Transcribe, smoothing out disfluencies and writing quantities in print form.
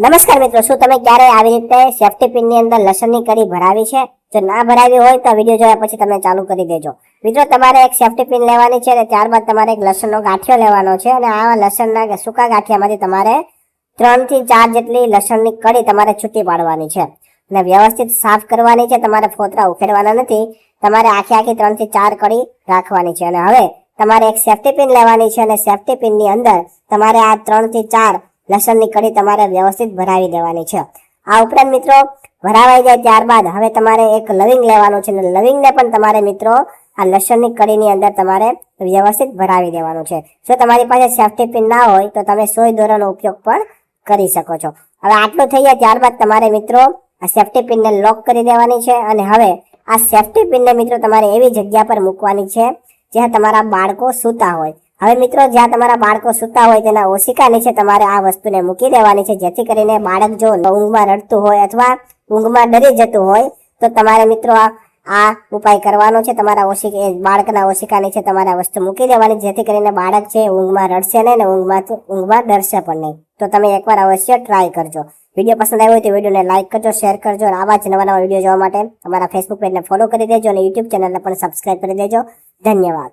નમસ્કાર મિત્રો, શું તમે ક્યારે આવી રીતે સેફટી પિન ની અંદર લસણની કઢી ભરાવી છે? જો ના ભરાવી હોય તો વિડીયો જોયા પછી તમે ચાલુ કરી દેજો. મિત્રો, તમારે એક સેફટી પિન લેવાની છે અને ત્યારબાદ તમારે એક લસણનો ગાંઠિયો લેવાનો છે અને આ લસણના સૂકા ગાંઠિયામાંથી તમારે 3 થી 4 જેટલી લસણની કઢી તમારે છૂટી પાડવાની છે અને વ્યવસ્થિત સાફ કરવાની છે. તમારે ફોતરા ઉખેડવાના નથી. તમારે આખી 3 થી 4 કઢી રાખવાની છે અને હવે તમારે એક સેફટી પિન લેવાની છે અને સેફટી પિન ની અંદર તમારે આ 3 થી 4 લસણની કઢી તમારે વ્યવસ્થિત ભરાવી દેવાની છે. આ ઉપરાંત મિત્રો ભરાવાઈ જાય ત્યારબાદ હવે તમારે એક લવિંગ લેવાનું છે અને લવિંગને પણ તમારે મિત્રો આ લસણની કઢીની અંદર તમારે વ્યવસ્થિત ભરાવી દેવાનું છે. જો તમારી પાસે સેફટી પિન ના હોય તો તમે સોય દોરાનો ઉપયોગ પણ કરી શકો છો. હવે આટલું થઈ જાય ત્યારબાદ તમારે મિત્રો આ સેફટી પિનને લોક કરી દેવાની છે અને હવે આ સેફટી પિનને મિત્રો તમારે એવી જગ્યા પર મૂકવાની છે જ્યાં તમારા બાળકો સૂતા હોય. હવે મિત્રો, જ્યાં તમારા બાળકો સૂતા હોય તેના ઓશિકા નીચે તમારે આ વસ્તુને મૂકી દેવાની છે, જેથી કરીને બાળક જો ઊંઘમાં રડતું હોય અથવા ઊંઘમાં ડરી જતું હોય તો તમારે મિત્રો આ ઉપાય કરવાનો છે. તમારા બાળકના ઓશિકા નીચે તમારે આ વસ્તુ મૂકી દેવાની, જેથી કરીને બાળક છે ઊંઘમાં રડશે નહીં અને ઊંઘમાં ડરશે પણ નહીં. તો તમે એકવાર અવશ્ય ટ્રાય કરજો. વિડીયો પસંદ આવ્યો હોય તો વિડીયોને લાઇક કરજો, શેર કરજો અને આવા જ નવા વિડીયો જોવા માટે અમારા ફેસબુક પેજને ફોલો કરી દેજો અને યુટ્યુબ ચેનલને પણ સબસ્ક્રાઇબ કરી દેજો. ધન્યવાદ.